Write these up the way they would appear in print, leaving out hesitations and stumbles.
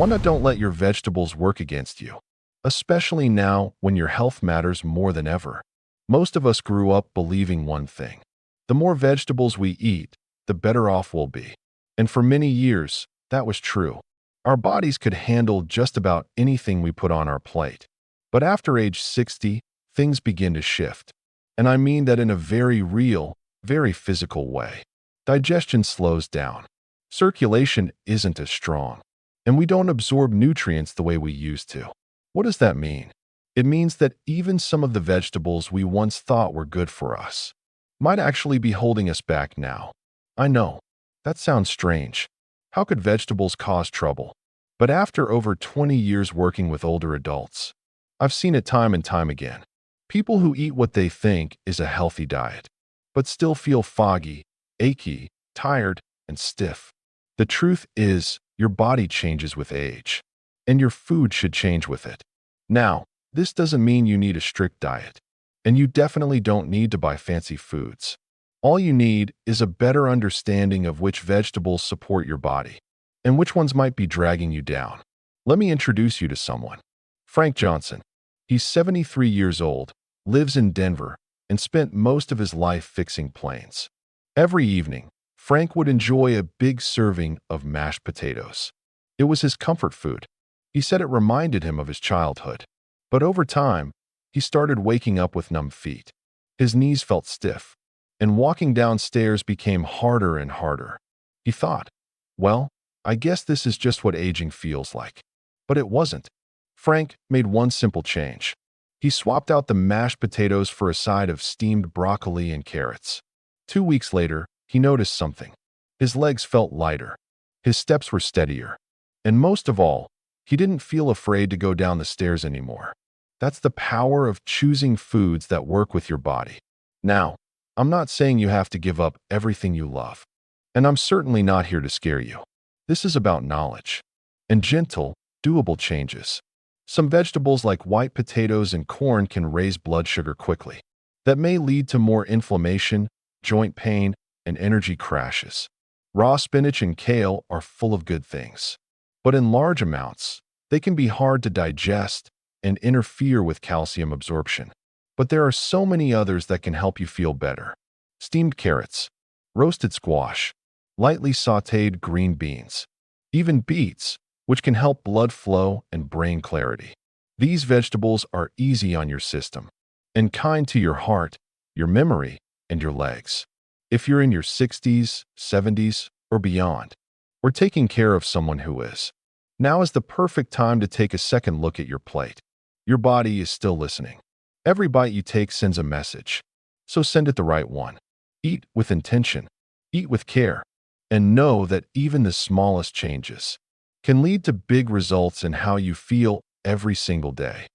Why not don't let your vegetables work against you? Especially now when your health matters more than ever. Most of us grew up believing one thing. The more vegetables we eat, the better off we'll be. And for many years, that was true. Our bodies could handle just about anything we put on our plate. But after age 60, things begin to shift. And I mean that in a very real, very physical way. Digestion slows down. Circulation isn't as strong. And we don't absorb nutrients the way we used to. What does that mean? It means that even some of the vegetables we once thought were good for us might actually be holding us back now. I know, that sounds strange. How could vegetables cause trouble? But after over 20 years working with older adults, I've seen it time and time again. People who eat what they think is a healthy diet, but still feel foggy, achy, tired, and stiff. The truth is, your body changes with age, and your food should change with it. Now, this doesn't mean you need a strict diet, and you definitely don't need to buy fancy foods. All you need is a better understanding of which vegetables support your body, and which ones might be dragging you down. Let me introduce you to someone. Frank Johnson. He's 73 years old, lives in Denver, and spent most of his life fixing planes. Every evening, Frank would enjoy a big serving of mashed potatoes. It was his comfort food. He said it reminded him of his childhood. But over time, he started waking up with numb feet. His knees felt stiff, and walking downstairs became harder and harder. He thought, well, I guess this is just what aging feels like. But it wasn't. Frank made one simple change. He swapped out the mashed potatoes for a side of steamed broccoli and carrots. 2 weeks later, he noticed something. His legs felt lighter. His steps were steadier. And most of all, he didn't feel afraid to go down the stairs anymore. That's the power of choosing foods that work with your body. Now, I'm not saying you have to give up everything you love. And I'm certainly not here to scare you. This is about knowledge and gentle, doable changes. Some vegetables like white potatoes and corn can raise blood sugar quickly. That may lead to more inflammation, joint pain, and energy crashes. Raw spinach and kale are full of good things. But in large amounts, they can be hard to digest and interfere with calcium absorption. But there are so many others that can help you feel better. Steamed carrots, roasted squash, lightly sautéed green beans, even beets, which can help blood flow and brain clarity. These vegetables are easy on your system and kind to your heart, your memory, and your legs. If you're in your 60s, 70s, or beyond, or taking care of someone who is, now is the perfect time to take a second look at your plate. Your body is still listening. Every bite you take sends a message, so send it the right one. Eat with intention, eat with care, and know that even the smallest changes can lead to big results in how you feel every single day.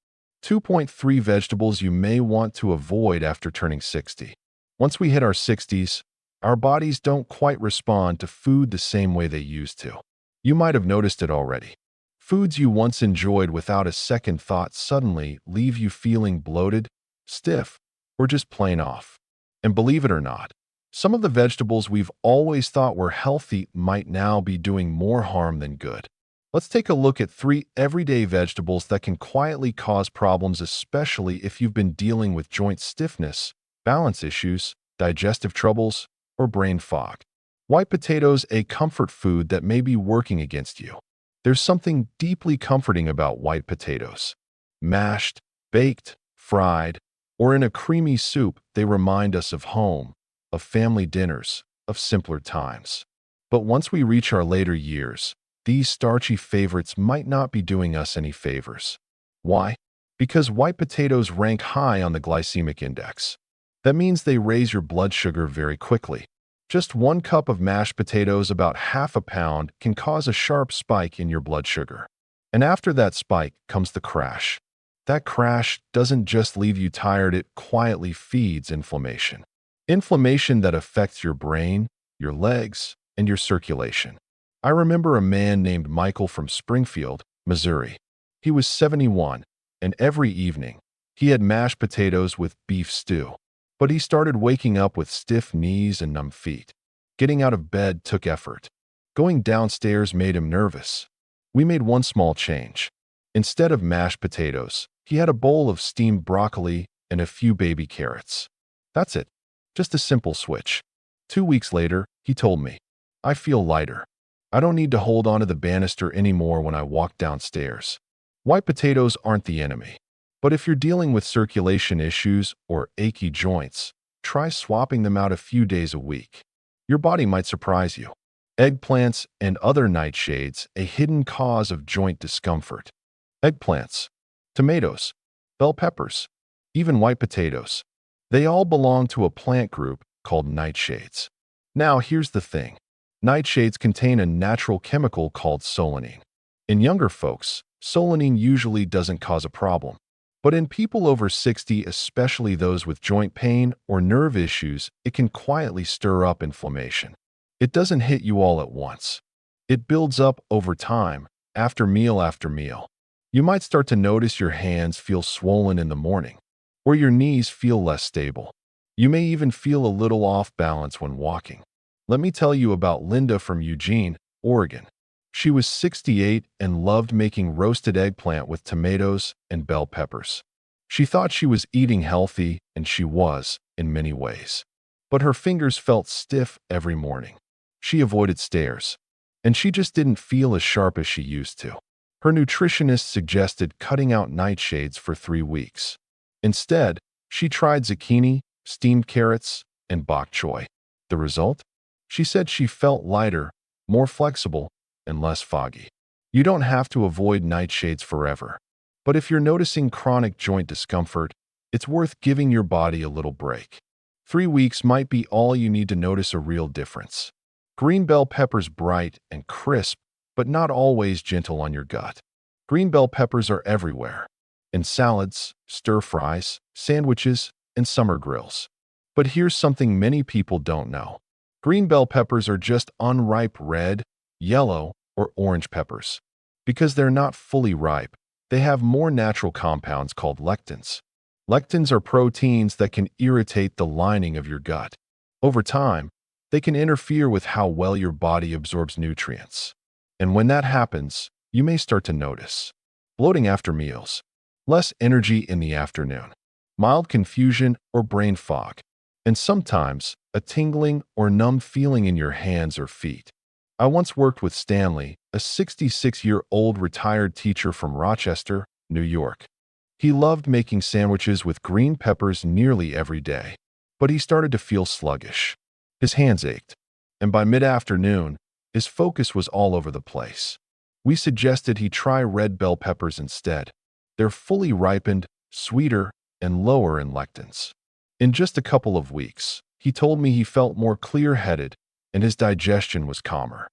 2.3 vegetables you may want to avoid after turning 60. Once we hit our 60s, our bodies don't quite respond to food the same way they used to. You might have noticed it already. Foods you once enjoyed without a second thought suddenly leave you feeling bloated, stiff, or just plain off. And believe it or not, some of the vegetables we've always thought were healthy might now be doing more harm than good. Let's take a look at 3 everyday vegetables that can quietly cause problems, especially if you've been dealing with joint stiffness, balance issues, digestive troubles, or brain fog. White potatoes, a comfort food that may be working against you. There's something deeply comforting about white potatoes. Mashed, baked, fried, or in a creamy soup, they remind us of home, of family dinners, of simpler times. But once we reach our later years, these starchy favorites might not be doing us any favors. Why? Because white potatoes rank high on the glycemic index. That means they raise your blood sugar very quickly. Just 1 cup of mashed potatoes, about half a pound, can cause a sharp spike in your blood sugar. And after that spike comes the crash. That crash doesn't just leave you tired, it quietly feeds inflammation. Inflammation that affects your brain, your legs, and your circulation. I remember a man named Michael from Springfield, Missouri. He was 71, and every evening, he had mashed potatoes with beef stew. But he started waking up with stiff knees and numb feet. Getting out of bed took effort. Going downstairs made him nervous. We made one small change. Instead of mashed potatoes, he had a bowl of steamed broccoli and a few baby carrots. That's it. Just a simple switch. 2 weeks later, he told me, I feel lighter. I don't need to hold onto the banister anymore when I walk downstairs. White potatoes aren't the enemy. But if you're dealing with circulation issues or achy joints, try swapping them out a few days a week. Your body might surprise you. Eggplants and other nightshades, a hidden cause of joint discomfort. Eggplants, tomatoes, bell peppers, even white potatoes. They all belong to a plant group called nightshades. Now here's the thing. Nightshades contain a natural chemical called solanine. In younger folks, solanine usually doesn't cause a problem. But in people over 60, especially those with joint pain or nerve issues, it can quietly stir up inflammation. It doesn't hit you all at once. It builds up over time, after meal after meal. You might start to notice your hands feel swollen in the morning, or your knees feel less stable. You may even feel a little off balance when walking. Let me tell you about Linda from Eugene, Oregon. She was 68 and loved making roasted eggplant with tomatoes and bell peppers. She thought she was eating healthy, and she was, in many ways. But her fingers felt stiff every morning. She avoided stairs, and she just didn't feel as sharp as she used to. Her nutritionist suggested cutting out nightshades for 3 weeks. Instead, she tried zucchini, steamed carrots, and bok choy. The result? She said she felt lighter, more flexible, and less foggy. You don't have to avoid nightshades forever. But if you're noticing chronic joint discomfort, it's worth giving your body a little break. 3 weeks might be all you need to notice a real difference. Green bell peppers bright and crisp, but not always gentle on your gut. Green bell peppers are everywhere. In salads, stir-fries, sandwiches, and summer grills. But here's something many people don't know. Green bell peppers are just unripe red, yellow, or orange peppers. Because they're not fully ripe, they have more natural compounds called lectins. Lectins are proteins that can irritate the lining of your gut. Over time, they can interfere with how well your body absorbs nutrients. And when that happens, you may start to notice bloating after meals, less energy in the afternoon, mild confusion or brain fog, and sometimes a tingling or numb feeling in your hands or feet. I once worked with Stanley, a 66-year-old retired teacher from Rochester, New York. He loved making sandwiches with green peppers nearly every day, but he started to feel sluggish. His hands ached, and by mid-afternoon, his focus was all over the place. We suggested he try red bell peppers instead. They're fully ripened, sweeter, and lower in lectins. In just a couple of weeks, he told me he felt more clear-headed and his digestion was calmer.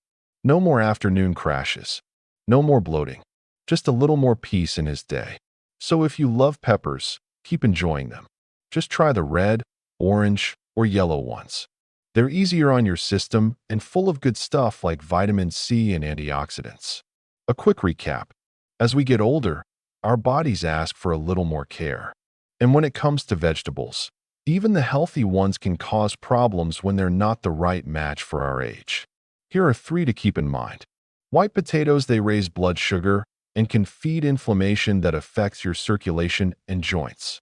No more afternoon crashes. No more bloating. Just a little more peace in his day. So if you love peppers, keep enjoying them. Just try the red, orange, or yellow ones. They're easier on your system and full of good stuff like vitamin C and antioxidants. A quick recap. As we get older, our bodies ask for a little more care. And when it comes to vegetables, even the healthy ones can cause problems when they're not the right match for our age. Here are 3 to keep in mind. White potatoes, they raise blood sugar and can feed inflammation that affects your circulation and joints.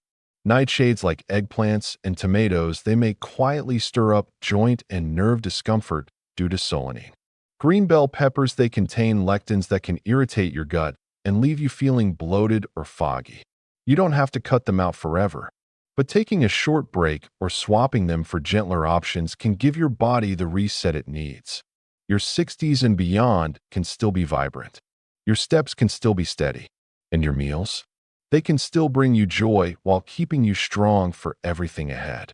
Nightshades like eggplants and tomatoes, they may quietly stir up joint and nerve discomfort due to solanine. Green bell peppers, they contain lectins that can irritate your gut and leave you feeling bloated or foggy. You don't have to cut them out forever, but taking a short break or swapping them for gentler options can give your body the reset it needs. Your 60s and beyond can still be vibrant. Your steps can still be steady. And your meals? They can still bring you joy while keeping you strong for everything ahead.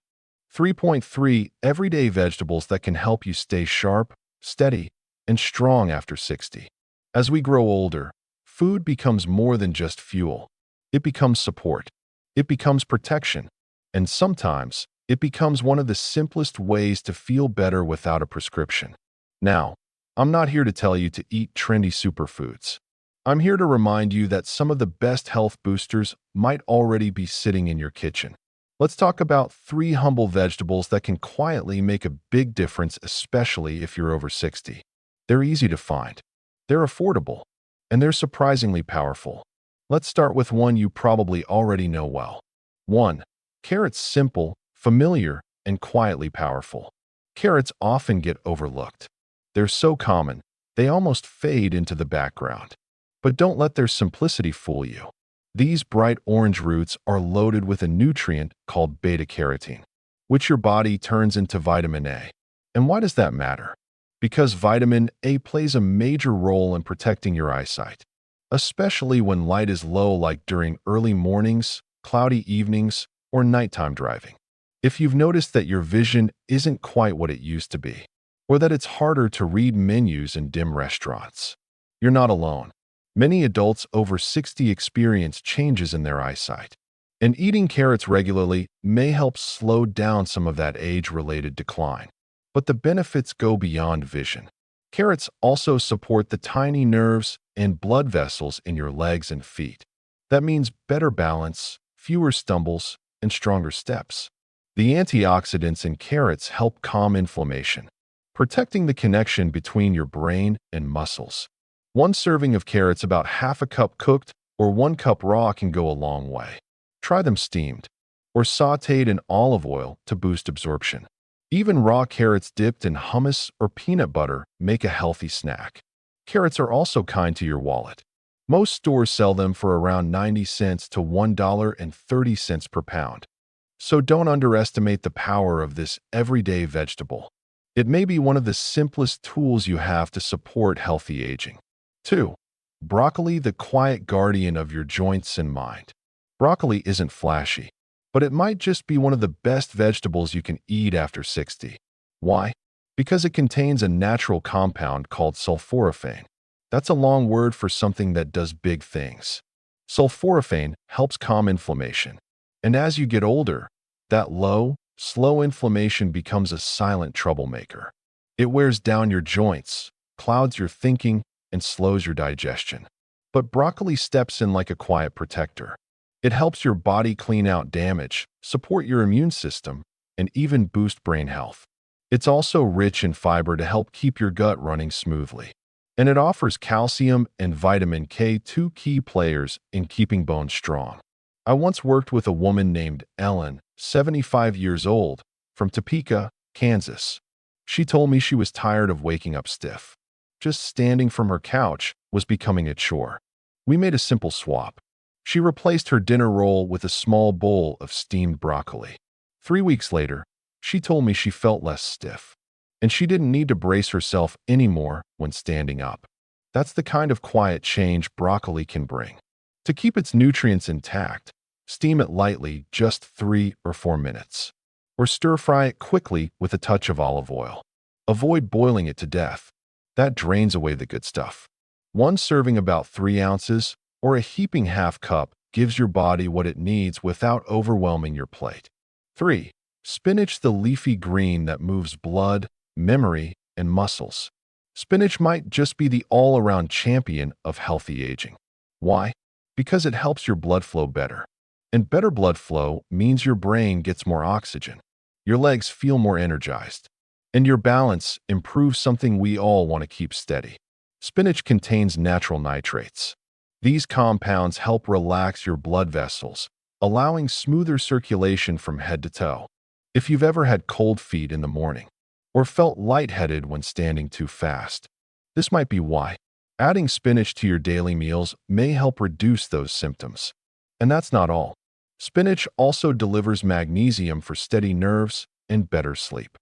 3.3 Everyday vegetables that can help you stay sharp, steady, and strong after 60. As we grow older, food becomes more than just fuel. It becomes support. It becomes protection. And sometimes, it becomes one of the simplest ways to feel better without a prescription. Now, I'm not here to tell you to eat trendy superfoods. I'm here to remind you that some of the best health boosters might already be sitting in your kitchen. Let's talk about 3 humble vegetables that can quietly make a big difference, especially if you're over 60. They're easy to find. They're affordable. and they're surprisingly powerful. Let's start with one you probably already know well. 1. Carrots. Simple, familiar, and quietly powerful. Carrots often get overlooked. They're so common, they almost fade into the background. But don't let their simplicity fool you. These bright orange roots are loaded with a nutrient called beta-carotene, which your body turns into vitamin A. And why does that matter? Because vitamin A plays a major role in protecting your eyesight, especially when light is low, like during early mornings, cloudy evenings, or nighttime driving. If you've noticed that your vision isn't quite what it used to be, or that it's harder to read menus in dim restaurants, you're not alone. Many adults over 60 experience changes in their eyesight, and eating carrots regularly may help slow down some of that age-related decline. But the benefits go beyond vision. Carrots also support the tiny nerves and blood vessels in your legs and feet. That means better balance, fewer stumbles, and stronger steps. The antioxidants in carrots help calm inflammation, protecting the connection between your brain and muscles. One serving of carrots, about half a cup cooked or 1 cup raw, can go a long way. Try them steamed or sautéed in olive oil to boost absorption. Even raw carrots dipped in hummus or peanut butter make a healthy snack. Carrots are also kind to your wallet. Most stores sell them for around 90 cents to $1.30 per pound. So don't underestimate the power of this everyday vegetable. It may be one of the simplest tools you have to support healthy aging. 2. Broccoli. The quiet guardian of your joints and mind. Broccoli isn't flashy, but it might just be one of the best vegetables you can eat after 60. Why? Because it contains a natural compound called sulforaphane. That's a long word for something that does big things. Sulforaphane helps calm inflammation. And as you get older, that low, slow inflammation becomes a silent troublemaker. It wears down your joints, clouds your thinking, and slows your digestion. But broccoli steps in like a quiet protector. It helps your body clean out damage, support your immune system, and even boost brain health. It's also rich in fiber to help keep your gut running smoothly. And it offers calcium and vitamin K, 2 key players in keeping bones strong. I once worked with a woman named Ellen, 75 years old, from Topeka, Kansas. She told me she was tired of waking up stiff. Just standing from her couch was becoming a chore. We made a simple swap. She replaced her dinner roll with a small bowl of steamed broccoli. 3 weeks later, she told me she felt less stiff, and she didn't need to brace herself anymore when standing up. That's the kind of quiet change broccoli can bring. To keep its nutrients intact, steam it lightly, just 3 or 4 minutes, or stir-fry it quickly with a touch of olive oil. Avoid boiling it to death. That drains away the good stuff. One serving, about 3 ounces, or a heaping half cup, gives your body what it needs without overwhelming your plate. 3. Spinach. The leafy green that moves blood, memory, and muscles. Spinach might just be the all-around champion of healthy aging. Why? Because it helps your blood flow better. And better blood flow means your brain gets more oxygen, your legs feel more energized, and your balance improves, something we all want to keep steady. Spinach contains natural nitrates. These compounds help relax your blood vessels, allowing smoother circulation from head to toe. If you've ever had cold feet in the morning, or felt lightheaded when standing too fast, this might be why. Adding spinach to your daily meals may help reduce those symptoms. And that's not all. Spinach also delivers magnesium for steady nerves and better sleep,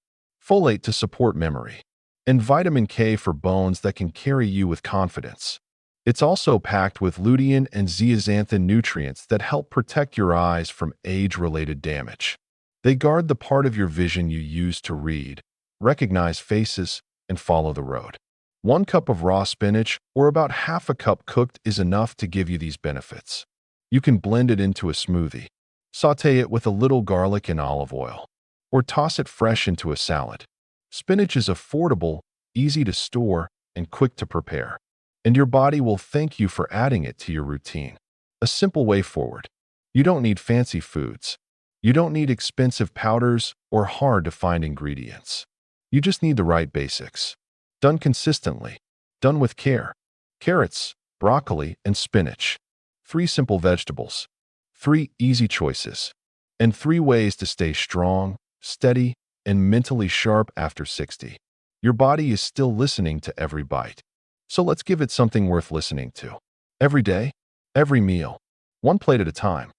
folate to support memory, and vitamin K for bones that can carry you with confidence. It's also packed with lutein and zeaxanthin nutrients that help protect your eyes from age-related damage. They guard the part of your vision you use to read, recognize faces, and follow the road. 1 cup of raw spinach, or about half a cup cooked, is enough to give you these benefits. You can blend it into a smoothie, sauté it with a little garlic and olive oil, or toss it fresh into a salad. Spinach is affordable, easy to store, and quick to prepare. And your body will thank you for adding it to your routine. A simple way forward. You don't need fancy foods. You don't need expensive powders or hard-to-find ingredients. You just need the right basics. Done consistently. Done with care. Carrots, broccoli, and spinach. 3 simple vegetables. 3 easy choices. And 3 ways to stay strong, steady, and mentally sharp after 60. Your body is still listening to every bite. So let's give it something worth listening to. Every day, every meal, 1 plate at a time.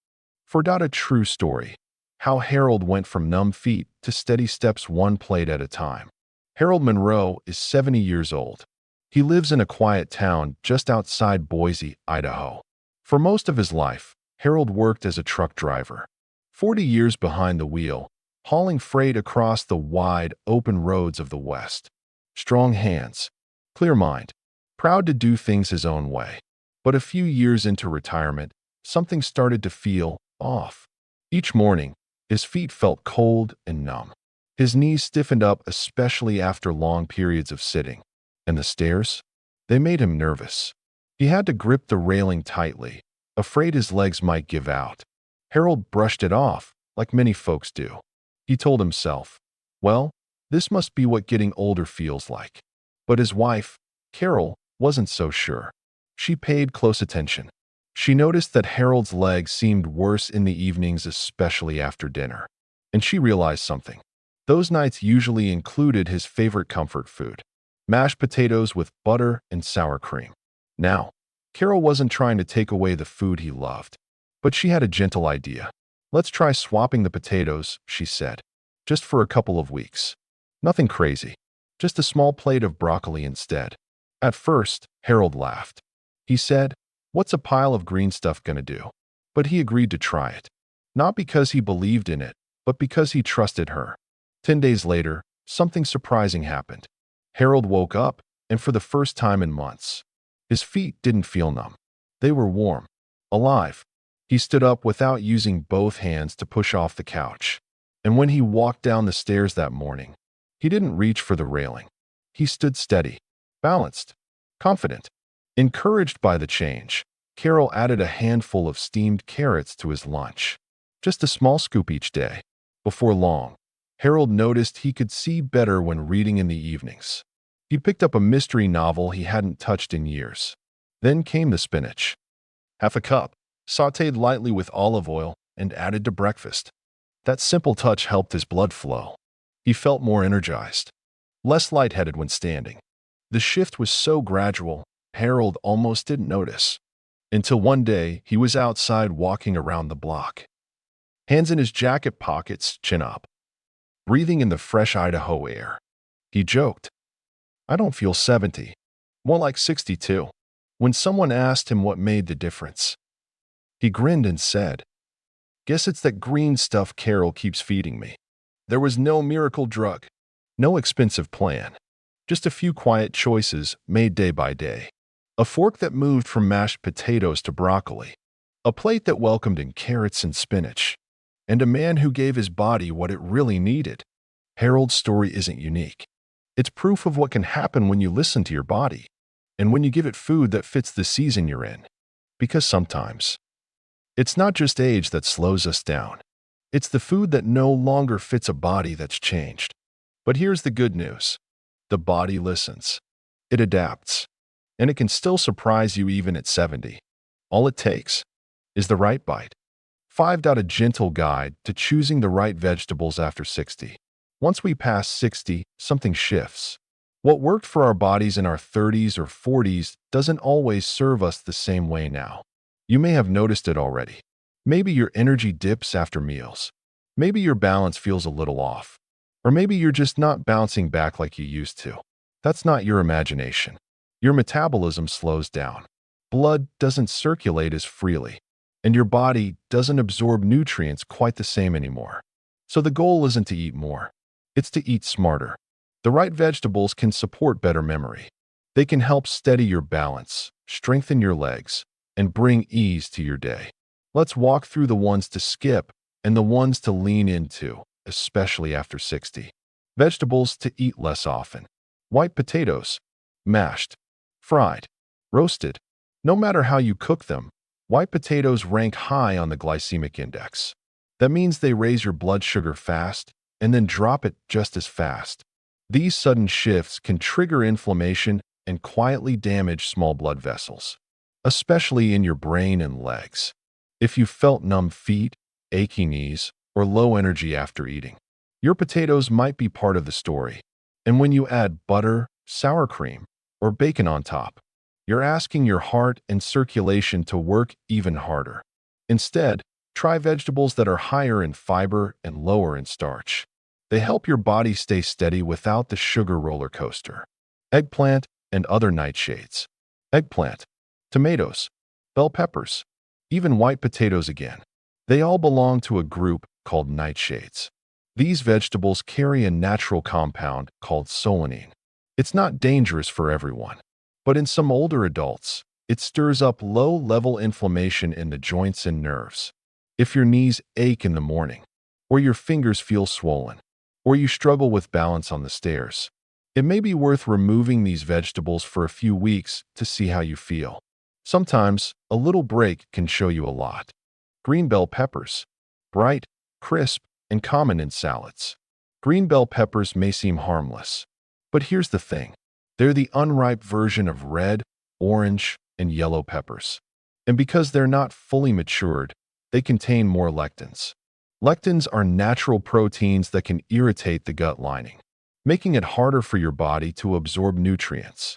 Forgot a true story. How Harold went from numb feet to steady steps 1 plate at a time. Harold Monroe is 70 years old. He lives in a quiet town just outside Boise, Idaho. For most of his life, Harold worked as a truck driver. 40 years behind the wheel, hauling freight across the wide, open roads of the West. Strong hands, clear mind, proud to do things his own way. But a few years into retirement, something started to feel off. Each morning, his feet felt cold and numb. His knees stiffened up, especially after long periods of sitting. And the stairs? They made him nervous. He had to grip the railing tightly, afraid his legs might give out. Harold brushed it off, like many folks do. He told himself, well, this must be what getting older feels like. But his wife, Carol, wasn't so sure. She paid close attention. She noticed that Harold's legs seemed worse in the evenings, especially after dinner. And she realized something. Those nights usually included his favorite comfort food, mashed potatoes with butter and sour cream. Now, Carol wasn't trying to take away the food he loved, but she had a gentle idea. Let's try swapping the potatoes, she said, just for a couple of weeks. Nothing crazy, just a small plate of broccoli instead. At first, Harold laughed. He said, what's a pile of green stuff gonna do? But he agreed to try it. Not because he believed in it, but because he trusted her. 10 days later, something surprising happened. Harold woke up, and for the first time in months, his feet didn't feel numb. They were warm, alive. He stood up without using both hands to push off the couch. And when he walked down the stairs that morning, he didn't reach for the railing. He stood steady, balanced, confident. Encouraged by the change, Carol added a handful of steamed carrots to his lunch. Just a small scoop each day. Before long, Harold noticed he could see better when reading in the evenings. He picked up a mystery novel he hadn't touched in years. Then came the spinach. Half a cup, sautéed lightly with olive oil, and added to breakfast. That simple touch helped his blood flow. He felt more energized, less lightheaded when standing. The shift was so gradual, Harold almost didn't notice. Until one day, he was outside walking around the block. Hands in his jacket pockets, chin up, breathing in the fresh Idaho air. He joked, I don't feel 70, more like 62. When someone asked him what made the difference, he grinned and said, guess it's that green stuff Carol keeps feeding me. There was no miracle drug, no expensive plan, just a few quiet choices made day by day. A fork that moved from mashed potatoes to broccoli, a plate that welcomed in carrots and spinach, and a man who gave his body what it really needed. Harold's story isn't unique. It's proof of what can happen when you listen to your body, and when you give it food that fits the season you're in. Because sometimes, it's not just age that slows us down. It's the food that no longer fits a body that's changed. But here's the good news. The body listens. It adapts. And it can still surprise you even at 70. All it takes is the right bite. 5. A gentle guide to choosing the right vegetables after 60. Once we pass 60, something shifts. What worked for our bodies in our 30s or 40s doesn't always serve us the same way now. You may have noticed it already. Maybe your energy dips after meals. Maybe your balance feels a little off. Or maybe you're just not bouncing back like you used to. That's not your imagination. Your metabolism slows down. Blood doesn't circulate as freely, and your body doesn't absorb nutrients quite the same anymore. So the goal isn't to eat more. It's to eat smarter. The right vegetables can support better memory. They can help steady your balance, strengthen your legs, and bring ease to your day. Let's walk through the ones to skip and the ones to lean into, especially after 60. Vegetables to eat less often. White potatoes, mashed, fried, roasted. No matter how you cook them, white potatoes rank high on the glycemic index. That means they raise your blood sugar fast and then drop it just as fast. These sudden shifts can trigger inflammation and quietly damage small blood vessels. especially in your brain and legs. If you felt numb feet, achy knees, or low energy after eating, your potatoes might be part of the story. And when you add butter, sour cream, or bacon on top, you're asking your heart and circulation to work even harder. Instead, try vegetables that are higher in fiber and lower in starch. They help your body stay steady without the sugar roller coaster. Eggplant and other nightshades. Eggplant, tomatoes, bell peppers, even white potatoes again. They all belong to a group called nightshades. These vegetables carry a natural compound called solanine. It's not dangerous for everyone, but in some older adults, it stirs up low-level inflammation in the joints and nerves. If your knees ache in the morning, or your fingers feel swollen, or you struggle with balance on the stairs, it may be worth removing these vegetables for a few weeks to see how you feel. Sometimes, a little break can show you a lot. Green bell peppers. Bright, crisp, and common in salads. Green bell peppers may seem harmless, but here's the thing. They're the unripe version of red, orange, and yellow peppers. And because they're not fully matured, they contain more lectins. Lectins are natural proteins that can irritate the gut lining, making it harder for your body to absorb nutrients.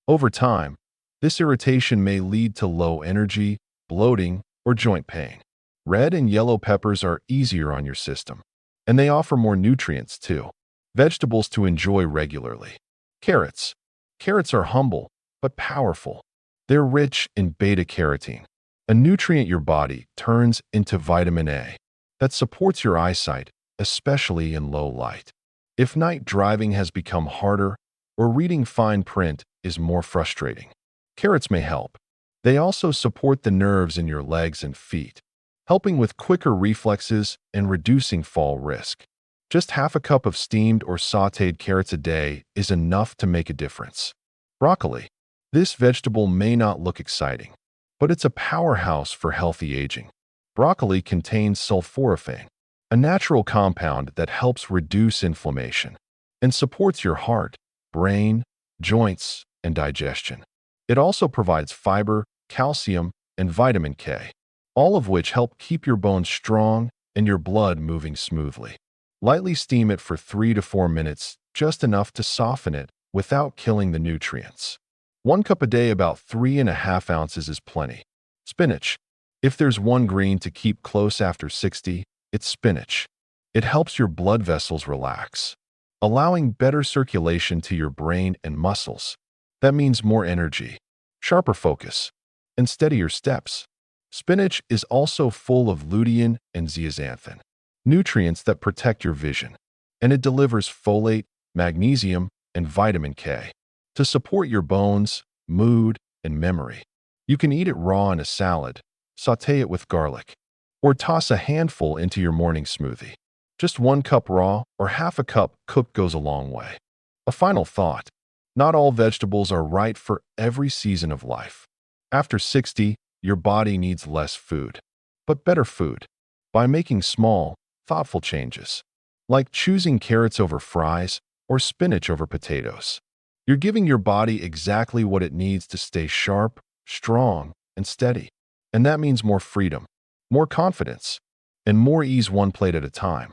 Over time, this irritation may lead to low energy, bloating, or joint pain. Red and yellow peppers are easier on your system, and they offer more nutrients too. Vegetables to enjoy regularly. Carrots. Carrots are humble, but powerful. They're rich in beta-carotene, a nutrient your body turns into vitamin A that supports your eyesight, especially in low light. If night driving has become harder or reading fine print is more frustrating, carrots may help. They also support the nerves in your legs and feet, helping with quicker reflexes and reducing fall risk. Just half a cup of steamed or sautéed carrots a day is enough to make a difference. Broccoli. This vegetable may not look exciting, but it's a powerhouse for healthy aging. Broccoli contains sulforaphane, a natural compound that helps reduce inflammation and supports your heart, brain, joints, and digestion. It also provides fiber, calcium, and vitamin K, all of which help keep your bones strong and your blood moving smoothly. Lightly steam it for 3 to 4 minutes, just enough to soften it without killing the nutrients. 1 cup a day, about 3.5 ounces, is plenty. Spinach. If there's one green to keep close after 60, it's spinach. It helps your blood vessels relax, allowing better circulation to your brain and muscles. That means more energy, sharper focus, and steadier steps. Spinach is also full of lutein and zeaxanthin, nutrients that protect your vision, and it delivers folate, magnesium, and vitamin K to support your bones, mood, and memory. You can eat it raw in a salad, sauté it with garlic, or toss a handful into your morning smoothie. Just 1 cup raw or half a cup cooked goes a long way. A final thought. Not all vegetables are right for every season of life. After 60, your body needs less food, but better food. By making small, thoughtful changes, like choosing carrots over fries or spinach over potatoes, you're giving your body exactly what it needs to stay sharp, strong, and steady. And that means more freedom, more confidence, and more ease, one plate at a time.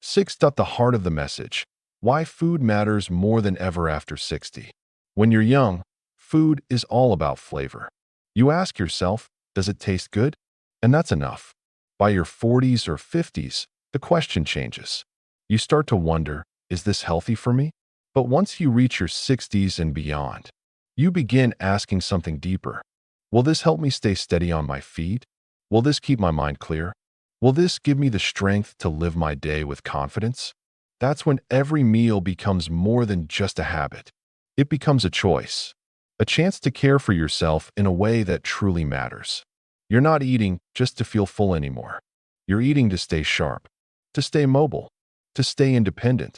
6. The heart of the message. Why food matters more than ever after 60. When you're young, food is all about flavor. You ask yourself, does it taste good? And that's enough. By your 40s or 50s, the question changes. You start to wonder, is this healthy for me? But once you reach your 60s and beyond, you begin asking something deeper. Will this help me stay steady on my feet? Will this keep my mind clear? Will this give me the strength to live my day with confidence? That's when every meal becomes more than just a habit. It becomes a choice, a chance to care for yourself in a way that truly matters. You're not eating just to feel full anymore. You're eating to stay sharp, to stay mobile, to stay independent,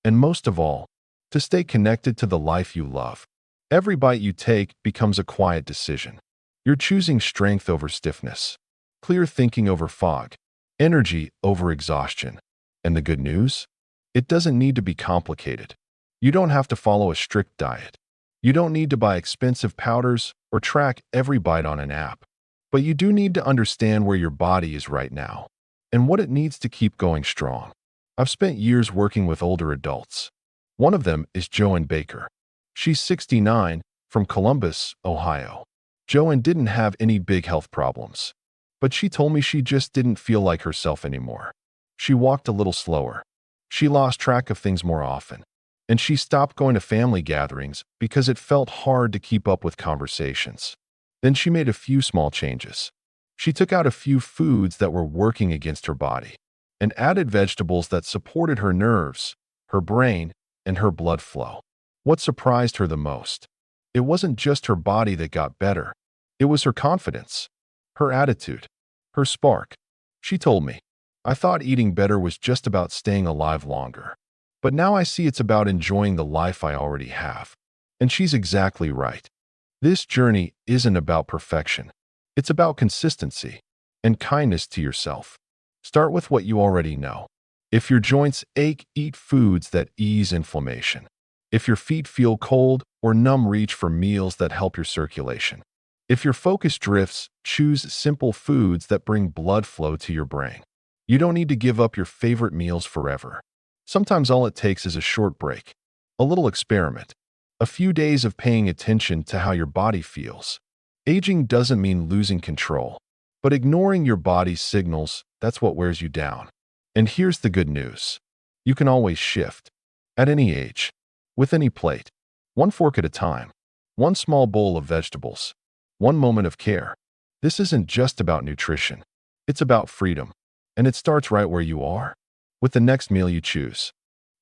and most of all, to stay connected to the life you love. Every bite you take becomes a quiet decision. You're choosing strength over stiffness, clear thinking over fog, energy over exhaustion. And the good news? It doesn't need to be complicated. You don't have to follow a strict diet. You don't need to buy expensive powders or track every bite on an app. But you do need to understand where your body is right now and what it needs to keep going strong. I've spent years working with older adults. One of them is Joanne Baker. She's 69, from Columbus, Ohio. Joanne didn't have any big health problems, but she told me she just didn't feel like herself anymore. She walked a little slower. She lost track of things more often. And she stopped going to family gatherings because it felt hard to keep up with conversations. Then she made a few small changes. She took out a few foods that were working against her body and added vegetables that supported her nerves, her brain, and her blood flow. What surprised her the most? It wasn't just her body that got better. It was her confidence, her attitude, her spark. She told me, "I thought eating better was just about staying alive longer. But now I see it's about enjoying the life I already have." And she's exactly right. This journey isn't about perfection. It's about consistency and kindness to yourself. Start with what you already know. If your joints ache, eat foods that ease inflammation. If your feet feel cold or numb, reach for meals that help your circulation. If your focus drifts, choose simple foods that bring blood flow to your brain. You don't need to give up your favorite meals forever. Sometimes all it takes is a short break, a little experiment, a few days of paying attention to how your body feels. Aging doesn't mean losing control, but ignoring your body's signals, that's what wears you down. And here's the good news. You can always shift. At any age. With any plate. One fork at a time. One small bowl of vegetables. One moment of care. This isn't just about nutrition. It's about freedom. And it starts right where you are, with the next meal you choose.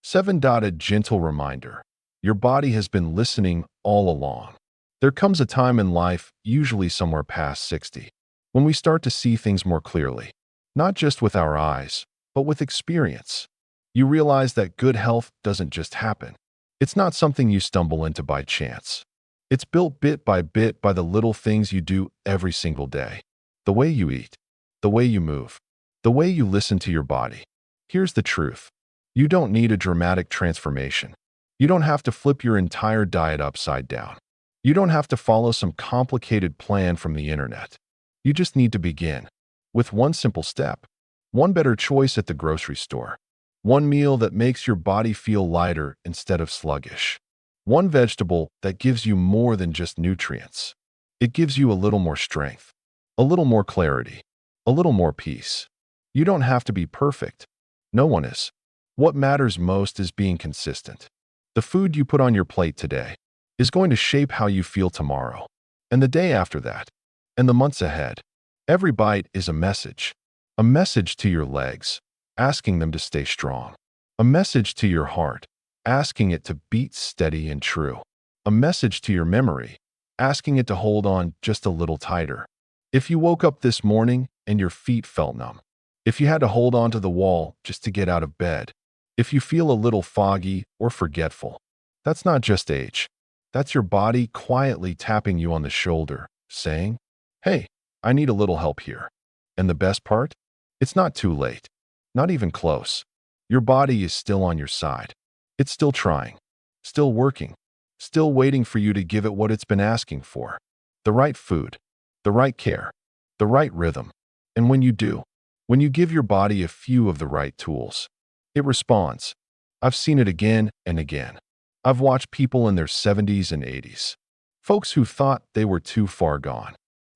7. A gentle reminder. Your body has been listening all along. There comes a time in life, usually somewhere past 60, when we start to see things more clearly. Not just with our eyes, but with experience. You realize that good health doesn't just happen. It's not something you stumble into by chance. It's built bit by the little things you do every single day. The way you eat, the way you move, the way you listen to your body. Here's the truth. You don't need a dramatic transformation. You don't have to flip your entire diet upside down. You don't have to follow some complicated plan from the internet. You just need to begin with one simple step. One better choice at the grocery store. One meal that makes your body feel lighter instead of sluggish. One vegetable that gives you more than just nutrients. It gives you a little more strength, a little more clarity, a little more peace. You don't have to be perfect. No one is. What matters most is being consistent. The food you put on your plate today is going to shape how you feel tomorrow, and the day after that, and the months ahead. Every bite is a message to your legs, asking them to stay strong. A message to your heart, asking it to beat steady and true. A message to your memory, asking it to hold on just a little tighter. If you woke up this morning and your feet felt numb, if you had to hold on to the wall just to get out of bed, if you feel a little foggy or forgetful, that's not just age. That's your body quietly tapping you on the shoulder, saying, "Hey, I need a little help here." And the best part? It's not too late. Not even close. Your body is still on your side. It's still trying, still working, still waiting for you to give it what it's been asking for. The right food, the right care, the right rhythm. And when you do, when you give your body a few of the right tools, it responds. I've seen it again and again. I've watched people in their 70s and 80s, folks who thought they were too far gone,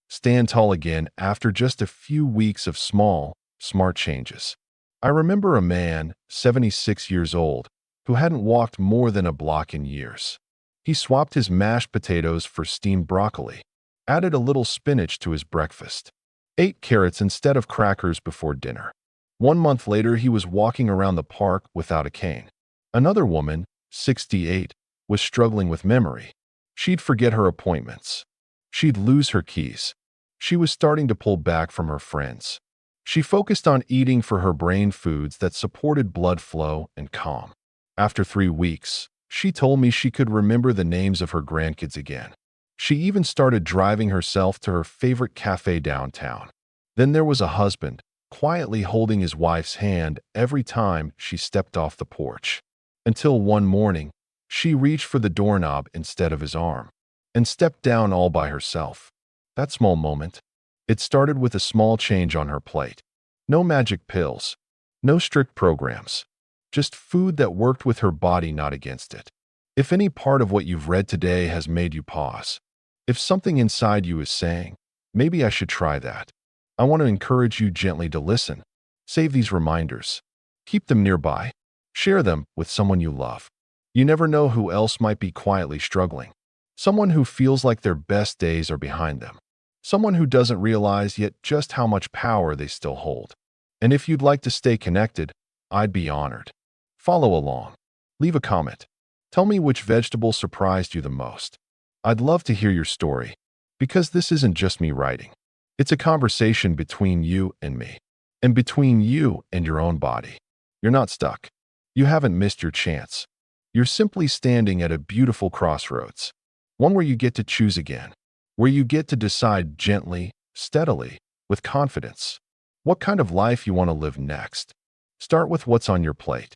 stand tall again after just a few weeks of small, smart changes. I remember a man, 76 years old, who hadn't walked more than a block in years. He swapped his mashed potatoes for steamed broccoli, added a little spinach to his breakfast, ate carrots instead of crackers before dinner. 1 month later, he was walking around the park without a cane. Another woman, 68, was struggling with memory. She'd forget her appointments. She'd lose her keys. She was starting to pull back from her friends. She focused on eating for her brain foods that supported blood flow and calm. After 3 weeks, she told me she could remember the names of her grandkids again. She even started driving herself to her favorite cafe downtown. Then there was a husband, quietly holding his wife's hand every time she stepped off the porch. Until one morning, She reached for the doorknob instead of his arm and stepped down all by herself. That small moment, it started with a small change on her plate. No magic pills, no strict programs, just food that worked with her body, not against it. If any part of what you've read today has made you pause, if something inside you is saying, maybe I should try that, I want to encourage you gently to listen. Save these reminders. Keep them nearby. Share them with someone you love. You never know who else might be quietly struggling. Someone who feels like their best days are behind them. Someone who doesn't realize yet just how much power they still hold. And if you'd like to stay connected, I'd be honored. Follow along. Leave a comment. Tell me which vegetable surprised you the most. I'd love to hear your story, because this isn't just me writing. It's a conversation between you and me, and between you and your own body. You're not stuck. You haven't missed your chance. You're simply standing at a beautiful crossroads, one where you get to choose again, where you get to decide gently, steadily, with confidence, what kind of life you want to live next. Start with what's on your plate.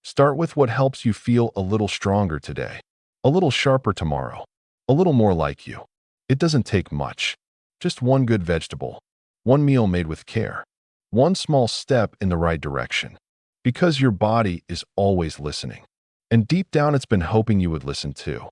Start with what helps you feel a little stronger today, a little sharper tomorrow, a little more like you. It doesn't take much. Just one good vegetable, one meal made with care, one small step in the right direction. Because your body is always listening. And deep down, it's been hoping you would listen too.